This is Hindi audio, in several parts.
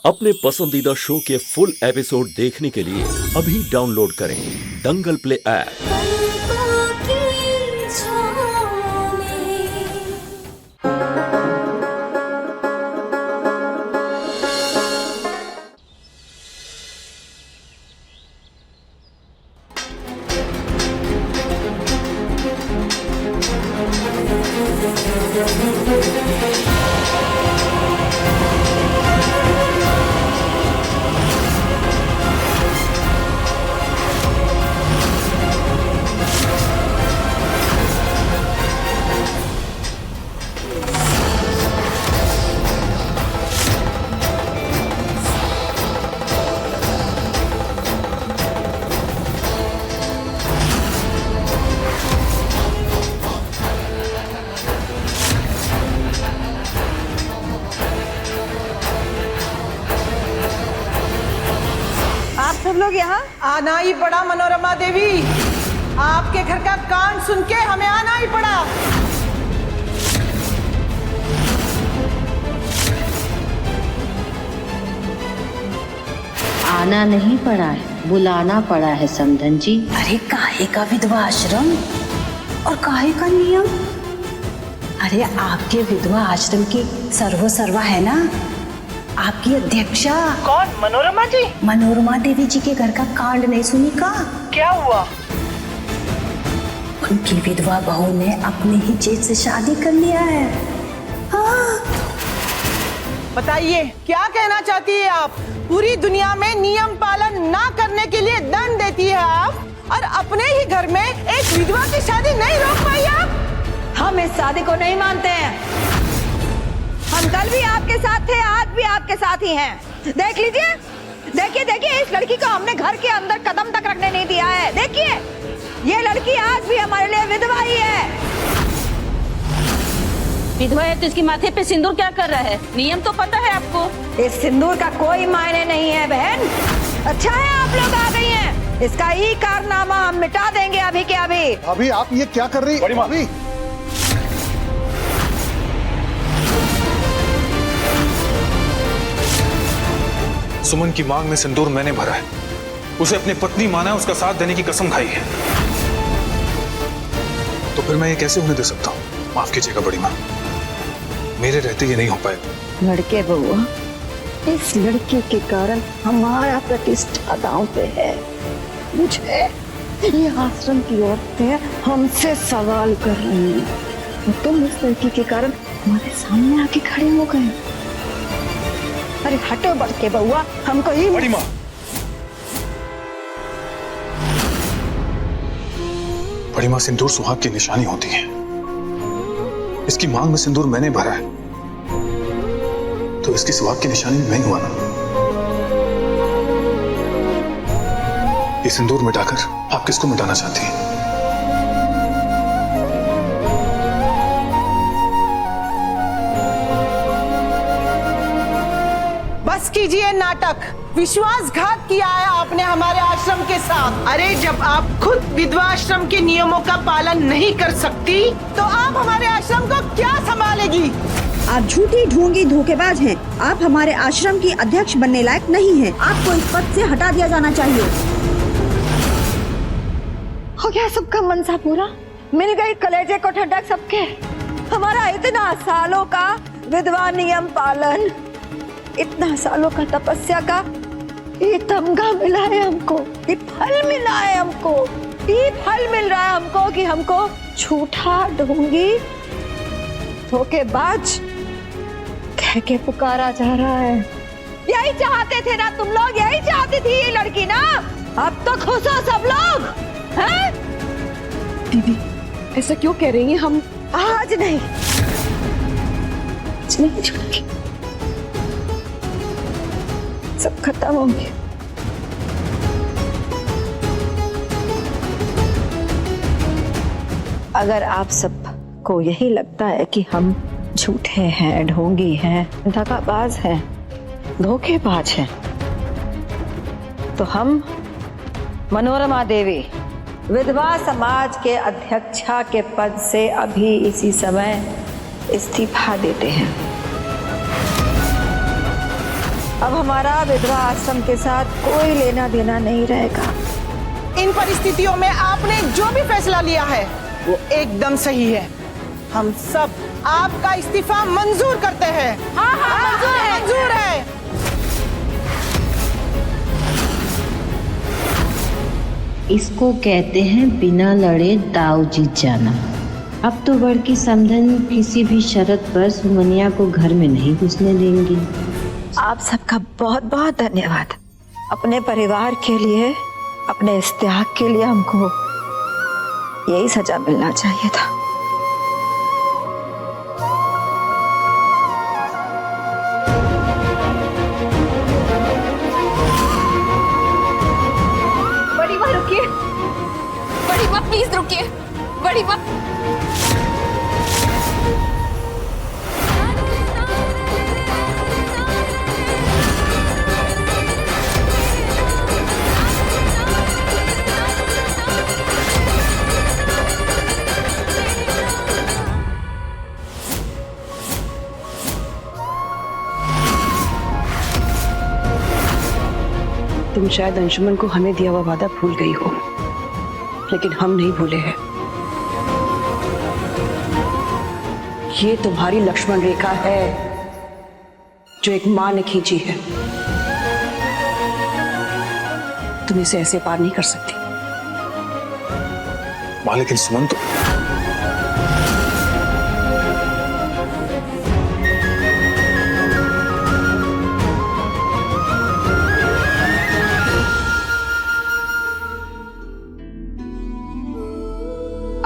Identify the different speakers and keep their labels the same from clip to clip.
Speaker 1: अपने पसंदीदा शो के फुल एपिसोड देखने के लिए अभी डाउनलोड करें दंगल प्ले ऐप।
Speaker 2: सब लोग यहाँ
Speaker 3: आना ही पड़ा मनोरमा देवी। आपके घर का कांड सुन के हमें आना ही पड़ा।
Speaker 4: आना नहीं पड़ा है, बुलाना पड़ा है समधन जी।
Speaker 2: अरे काहे का विधवा आश्रम और काहे का नियम? अरे आपके विधवा आश्रम की सर्वा है ना आपकी अध्यक्षा।
Speaker 3: कौन? मनोरमा जी?
Speaker 2: मनोरमा देवी जी के घर का कांड नहीं सुनी का?
Speaker 3: क्या हुआ?
Speaker 2: उनकी विधवा बहू ने अपने ही जेठ से शादी कर लिया है। हाँ।
Speaker 3: बताइए क्या कहना चाहती है आप? पूरी दुनिया में नियम पालन ना करने के लिए दंड देती है आप, और अपने ही घर में एक विधवा की शादी नहीं रोक पाई आप?
Speaker 2: हम इस शादी को नहीं मानते हैं। हम कल भी आपके साथ थे, आज भी आपके साथ ही हैं। देख लीजिए, देखिए इस लड़की को हमने घर के अंदर कदम तक रखने नहीं दिया है। देखिए ये लड़की आज भी हमारे लिए विधवा ही है।
Speaker 4: विधवा है तो इसके माथे पे सिंदूर क्या कर रहा है? नियम तो पता है आपको।
Speaker 2: इस सिंदूर का कोई मायने नहीं है बहन। अच्छा है आप लोग आ गई हैं। इसका ही कारनामा हम मिटा देंगे अभी के अभी।
Speaker 5: अभी आप ये क्या कर रही? बड़ी माँ भी।
Speaker 6: सुमन की मांग में सिंदूर मैंने भरा है, उसे अपनी पत्नी माना है, उसका साथ देने की कसम खाई है, तो फिर मैं ये कैसे होने दे सकता हूँ? माफ कीजिएगा बड़ी माँ, मेरे रहते ये नहीं हो पाएगा।
Speaker 2: लड़के बउआ, इस लड़के के कारण हमारा प्रतिष्ठा दांव पे है। मुझे ये आश्रम की औरतें हमसे सवाल कर रही हैं, तो तुम इस लड़की के कारण हमारे सामने आके खड़े हो गए। अरे हटो बढ़ के बउआ, हमको ही।
Speaker 6: बड़ी माँ, बड़ी माँ, सिंदूर सुहाग की निशानी होती है। इसकी मांग में सिंदूर मैंने भरा है, तो इसकी सुहाग की निशानी नहीं हुआ ना। ये सिंदूर मिटाकर आप किसको मिटाना चाहती हैं?
Speaker 3: बस कीजिए नाटक। विश्वासघात किया है आपने हमारे आश्रम के साथ। अरे जब आप खुद विधवा आश्रम के नियमों का पालन नहीं कर सकती, तो आप हमारे आश्रम को क्या संभालेगी?
Speaker 7: आप झूठी ढोंगी धोखेबाज हैं। आप हमारे आश्रम की अध्यक्ष बनने लायक नहीं हैं। आपको इस पद से हटा दिया जाना चाहिए।
Speaker 2: हो गया सबका मनसा पूरा? मिल गई कलेजे को ठंडक सबके। हमारा इतना सालों का विधवा नियम पालन, इतना सालों का तपस्या का ये तमगा मिला है हमको, ये फल मिला है हमको, ये फल मिल रहा है हमको कि हमको झूठा ढोंगी धोखेबाज कह के पुकारा जा रहा है। यही चाहते थे ना तुम लोग? यही चाहती थी ये लड़की ना? अब तो खुश हो सब लोग हैं?
Speaker 8: दीदी ऐसा क्यों कह रही हैं? हम
Speaker 2: आज नहीं छोड़ेंगे, सब खत्म होंगे। अगर आप सबको यही लगता है कि हम झूठे हैं, ढोंगी हैं, धोखाबाज हैं, धोखेबाज हैं, तो हम मनोरमा देवी विधवा समाज के अध्यक्षा के पद से अभी इसी समय इस्तीफा देते हैं। अब हमारा विधवा आश्रम के साथ कोई लेना देना नहीं रहेगा।
Speaker 3: इन परिस्थितियों में आपने जो भी फैसला लिया है वो एकदम सही है। हम सब आपका इस्तीफा मंजूर करते हैं। हाँ हाँ मंजूर है।
Speaker 9: इसको कहते हैं बिना लड़े दाव जीत जाना। अब तो बड़की समधन किसी भी शर्त पर सुमनिया को घर में नहीं घुसने देंगी।
Speaker 2: आप सबका बहुत बहुत धन्यवाद। अपने परिवार के लिए, अपने इस त्याग के लिए हमको यही सजा मिलना चाहिए था।
Speaker 8: बड़ी माँ रुकिए, बड़ी माँ प्लीज रुकिए, बड़ी माँ।
Speaker 10: तुम शायद अंशुमन को हमें दिया हुआ वादा भूल गई हो, लेकिन हम नहीं भूले हैं। ये तुम्हारी लक्ष्मण रेखा है जो एक मां ने खींची है। तुम इसे ऐसे पार नहीं कर सकती।
Speaker 6: मां, लेकिन सुमन तो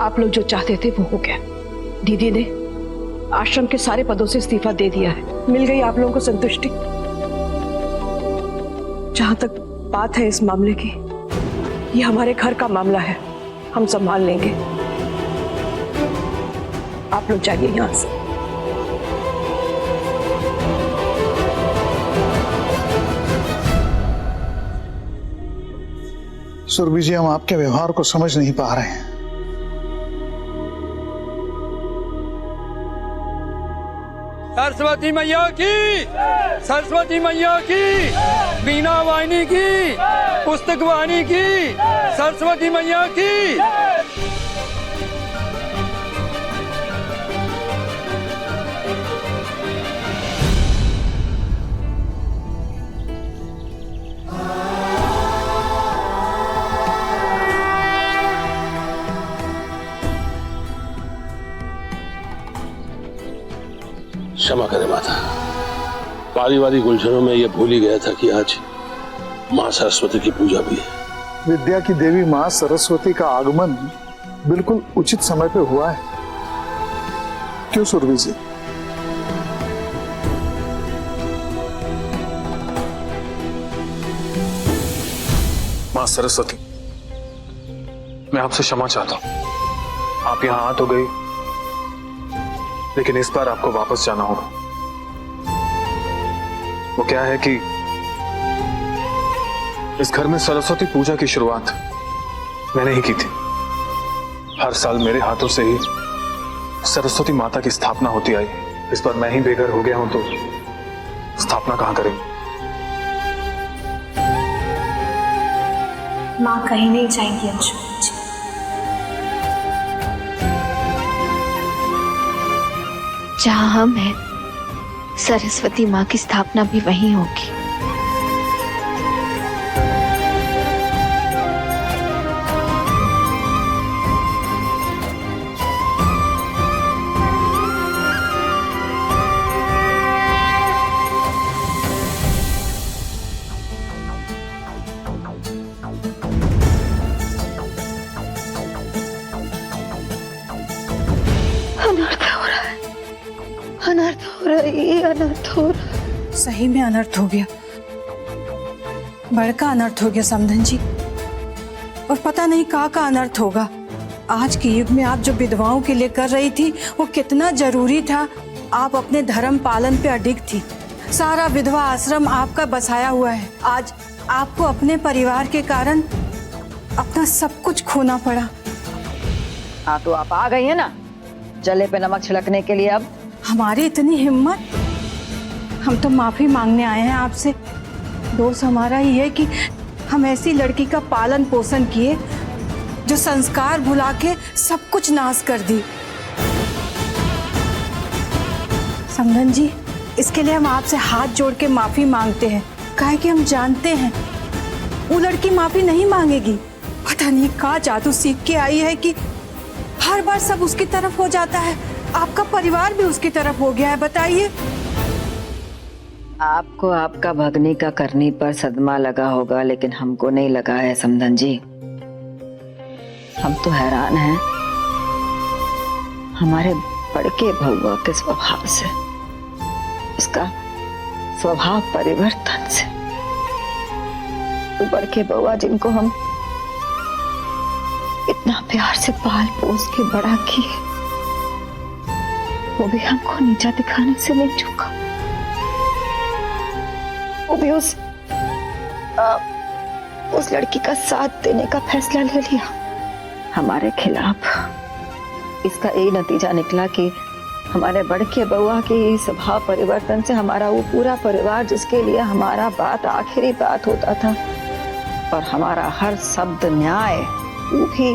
Speaker 10: आप लोग जो चाहते थे वो हो गया। दीदी ने आश्रम के सारे पदों से इस्तीफा दे दिया है। मिल गई आप लोगों को संतुष्टि। जहां तक बात है इस मामले की, ये हमारे घर का मामला है, हम संभाल लेंगे। आप लोग जाइए यहां से।
Speaker 5: सुरभि जी, हम आपके व्यवहार को समझ नहीं पा रहे हैं।
Speaker 11: सरस्वती मैया की, सरस्वती मैया की, बीना वाहिनी की, पुस्तक वाहिनी की, सरस्वती मैया की।
Speaker 12: क्षमा करें माता, पारिवारिक उलझनों में यह भूल ही गया था कि आज मां सरस्वती की पूजा भी है।
Speaker 5: विद्या की देवी मां सरस्वती का आगमन बिल्कुल उचित समय पे हुआ है। क्यों सुरभि जी?
Speaker 6: मां सरस्वती, मैं आपसे क्षमा चाहता हूं। आप यहां आ तो गई, लेकिन इस बार आपको वापस जाना होगा। वो क्या है कि इस घर में सरस्वती पूजा की शुरुआत मैंने ही की थी। हर साल मेरे हाथों से ही सरस्वती माता की स्थापना होती आई। इस बार मैं ही बेघर हो गया हूं तो स्थापना कहां करेंगे?
Speaker 13: मां कहीं नहीं जाएंगी अंशुमन जी। जहां हम हैं, सरस्वती मां की स्थापना भी वहीं होगी।
Speaker 2: अनर्थ हो रहा है, ये अनर्थ हो रहा है।
Speaker 3: सही में अनर्थ हो गया, बड़का अनर्थ हो गया समधन जी। और पता नहीं कहाँ का अनर्थ होगा। आज के युग में आप जो विधवाओं के लिए कर रही थी वो कितना जरूरी था। आप अपने धर्म पालन पे अडिग थी। सारा विधवा आश्रम आपका बसाया हुआ है। आज आपको अपने परिवार के कारण अपना सब कुछ खोना पड़ा।
Speaker 2: हाँ तो आप आ गई है ना जले पे नमक छिड़कने के लिए। अब
Speaker 3: हमारी इतनी हिम्मत, हम तो माफी मांगने आए हैं आपसे। दोष हमारा ही है कि हम ऐसी लड़की का पालन पोषण किए जो संस्कार भुला के सब कुछ नाश कर दी। समधन जी, इसके लिए हम आपसे हाथ जोड़ के माफी मांगते हैं। काहे कि हम जानते हैं वो लड़की माफी नहीं मांगेगी। पता नहीं क्या जादू सीख के आई है कि हर बार सब उसकी तरफ हो जाता है। आपका परिवार भी उसकी तरफ हो गया है। बताइए।
Speaker 9: आपको आपका भगनी का करनी पर सदमा लगा होगा, लेकिन हमको नहीं लगा है समधन जी। हम तो हैरान हैं हमारे बड़के भौवा के स्वभाव से, उसका स्वभाव परिवर्तन से। वो बड़के बउआ जिनको हम इतना प्यार से पाल पोस के बड़ा किए, वो भी हमको नीचा दिखाने से नहीं चूका। वो भी उस लड़की का साथ देने का फैसला ले लिया हमारे खिलाफ। इसका यही नतीजा निकला कि हमारे बड़के बउआ के स्वभाव परिवर्तन से हमारा वो पूरा परिवार, जिसके लिए हमारा बात आखिरी बात होता था और हमारा हर शब्द न्याय, वो भी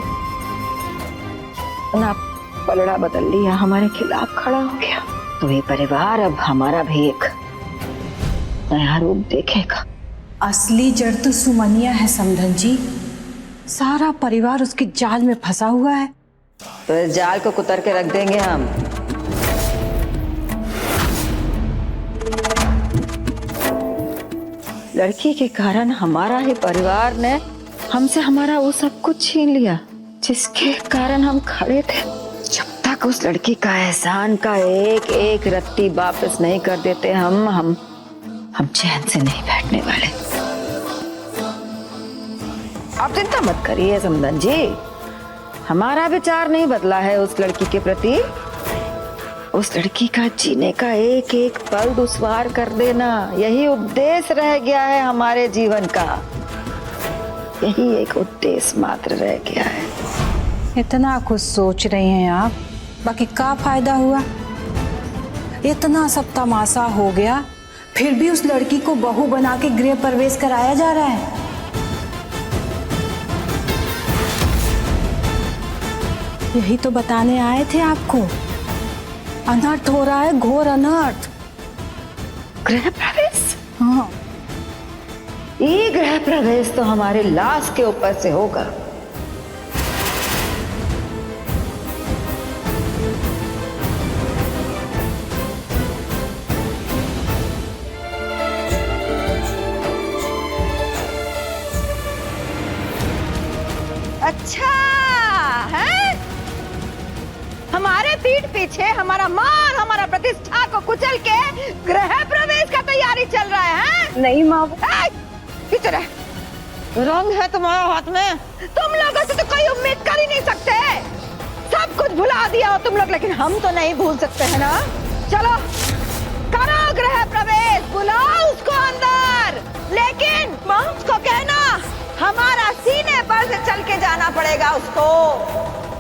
Speaker 9: अपना पलड़ा बदल लिया, हमारे खिलाफ खड़ा हो गया। तो ये परिवार अब हमारा भी एक नया रूप देखेगा।
Speaker 3: असली जड़ तो सुमनिया है समधन जी। सारा परिवार उसके जाल में फंसा हुआ है।
Speaker 9: तो इस जाल को कुतर के रख देंगे हम। लड़की के कारण हमारा ही परिवार ने हमसे हमारा वो सब कुछ छीन लिया जिसके कारण हम खड़े थे। जब तक उस लड़की का एहसान का एक एक रत्ती वापस नहीं कर देते हम चैन से नहीं बैठने वाले। आप चिंता मत करिए समधन जी, हमारा विचार नहीं बदला है उस लड़की के प्रति। उस लड़की का जीने का एक एक पल दुश्वार कर देना, यही उद्देश्य रह गया है हमारे जीवन का। यही एक उद्देश्य मात्र रह गया है।
Speaker 3: इतना कुछ सोच रही हैं आप, बाकी क्या फायदा हुआ? इतना सब तमाशा हो गया, फिर भी उस लड़की को बहू बना के गृह प्रवेश कराया जा रहा है। यही तो बताने आए थे आपको। अनर्थ हो रहा है, घोर अनर्थ।
Speaker 9: गृह प्रवेश?
Speaker 3: हाँ,
Speaker 9: ये गृह प्रवेश तो हमारे लाश के ऊपर से होगा।
Speaker 2: अच्छा है, हमारे पीठ पीछे हमारा मान, हमारा प्रतिष्ठा को कुचल के गृह प्रवेश का तैयारी चल रहा है?
Speaker 3: नहीं माँ।
Speaker 2: किधर है? रंग है तुम्हारे हाथ में। तुम लोगों से तो कोई उम्मीद कर ही नहीं सकते। सब कुछ भुला दिया हो तुम लोग, लेकिन हम तो नहीं भूल सकते हैं ना। चलो करो गृह प्रवेश, बुलाओ उसको अंदर, लेकिन उसको कहना हमारा सीने पर से चल के जाना पड़ेगा उसको।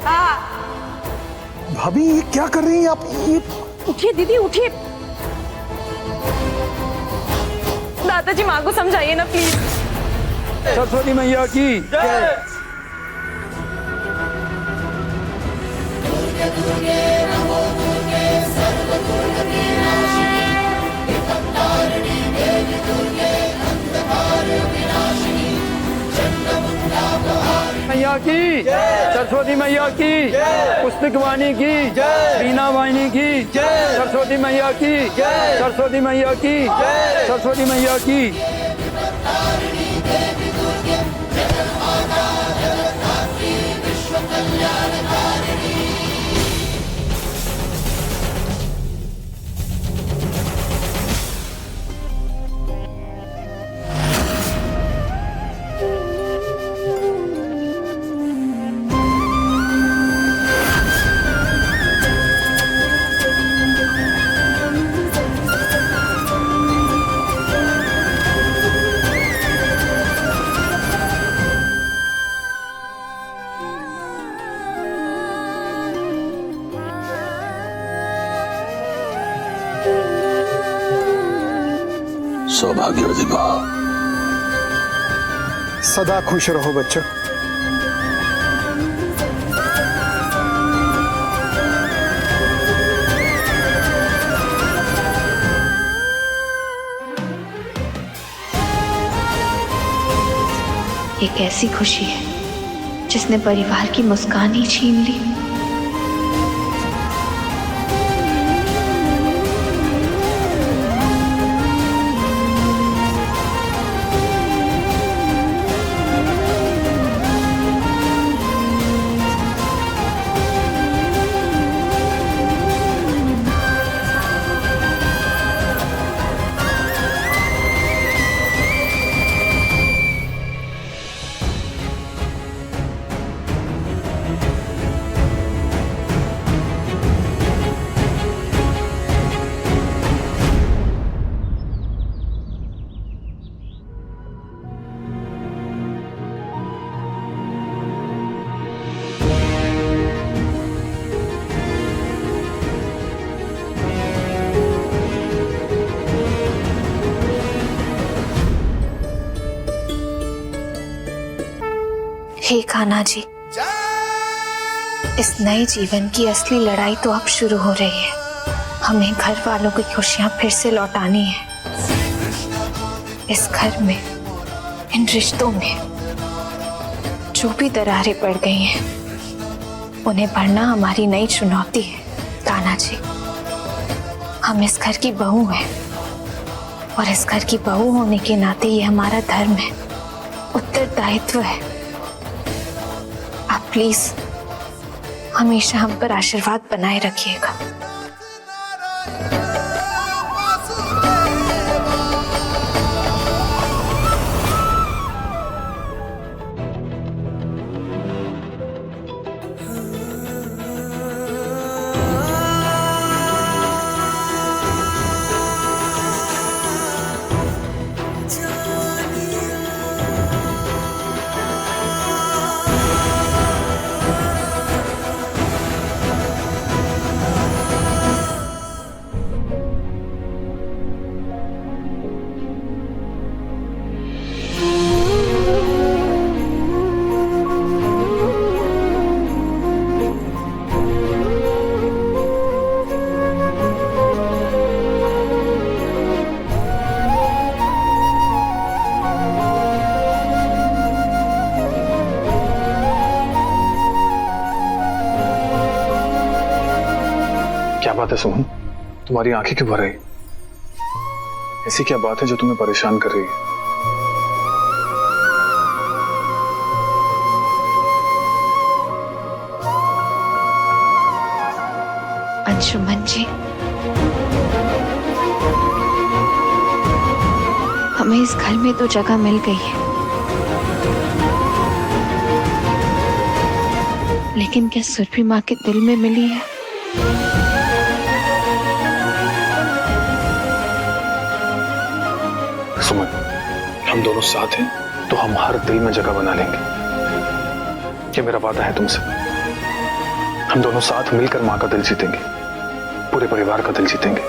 Speaker 2: हाँ
Speaker 5: भाभी, ये क्या कर रही हैं आप? ये
Speaker 8: उठिए दीदी, उठिए। दादाजी माँ को समझाइए ना प्लीज।
Speaker 11: सरस्वती मैया की जय। मैया की, सरस्वती मैया की, पुस्तक वाणी की, बीना वाणी की, सरस्वती मैया की, सरस्वती मैया की, सरस्वती मैया की।
Speaker 12: सौभाग्यवती भव।
Speaker 5: सदा खुश रहो बच्चों।
Speaker 13: एक ऐसी खुशी है जिसने परिवार की मुस्कान ही छीन ली। हे कान्हा जी, इस नए जीवन की असली लड़ाई तो अब शुरू हो रही है। हमें घर वालों की खुशियां फिर से लौटानी है। इस घर में, इन रिश्तों में जो भी दरारें पड़ गई हैं, उन्हें भरना हमारी नई चुनौती है। कान्हा जी, हम इस घर की बहू हैं और इस घर की बहू होने के नाते ये हमारा धर्म है, उत्तरदायित्व है। आप प्लीज हमेशा हम पर आशीर्वाद बनाए रखिएगा।
Speaker 6: क्या बात है सुमन, तुम्हारी आंखें क्यों भर रही? ऐसी क्या बात है जो तुम्हें परेशान कर रही है?
Speaker 13: अंशुमन जी, हमें इस घर में तो जगह मिल गई है, लेकिन क्या सुरभि माँ के दिल में मिली है?
Speaker 6: सुमन, हम दोनों साथ हैं तो हम हर दिल में जगह बना लेंगे। ये मेरा वादा है तुमसे। हम दोनों साथ मिलकर माँ का दिल जीतेंगे, पूरे परिवार का दिल जीतेंगे।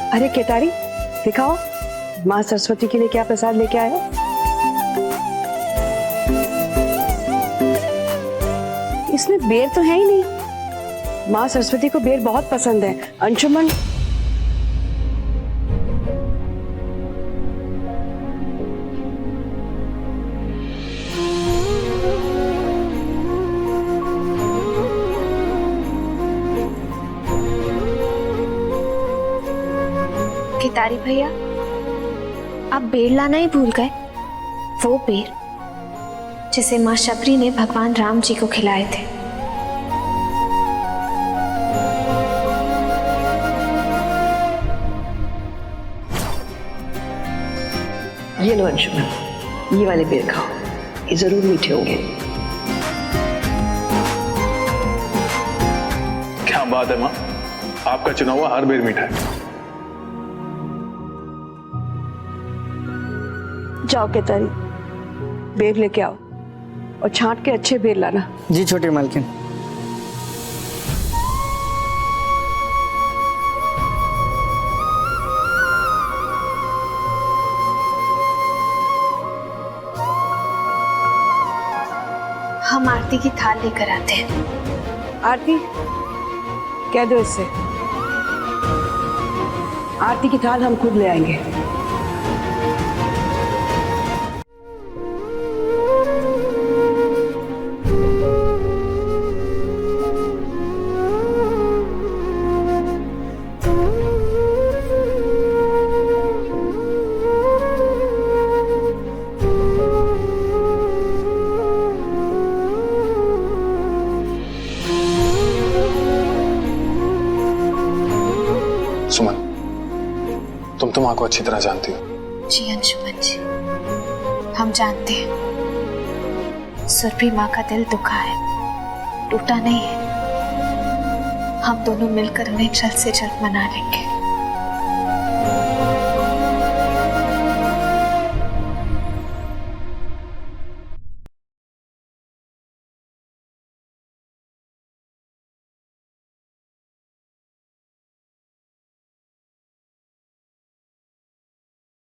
Speaker 10: अरे केतारी, दिखाओ माँ सरस्वती के लिए क्या प्रसाद लेके आए हो। इसमें बेर तो है ही नहीं। माँ सरस्वती को बेर बहुत पसंद है। अंशुमन,
Speaker 13: केतारी भैया, आप बेर लाना ही भूल गए। वो बेर जिसे माँ शबरी ने भगवान राम जी को खिलाए थे।
Speaker 10: ये लो अंशुमन, ये वाले बेर खाओ, ये जरूर मीठे होंगे।
Speaker 6: क्या बात है माँ, आपका चुना हुआ हर बेर मीठा है।
Speaker 10: जाओ केतारी, बेर लेके आओ और छांट के अच्छे बेर लाना।
Speaker 11: जी छोटी मालकिन।
Speaker 13: हम आरती की थाल लेकर आते हैं।
Speaker 10: आरती, कह दो इससे आरती की थाल हम खुद ले आएंगे।
Speaker 6: सुमन, तुम तो माँ को अच्छी तरह जानती हो।
Speaker 13: जी अंशुमन जी, हम जानते हैं सुरभि माँ का दिल दुखा है, टूटा नहीं है। हम दोनों मिलकर उन्हें जल्द से जल्द मना लेंगे।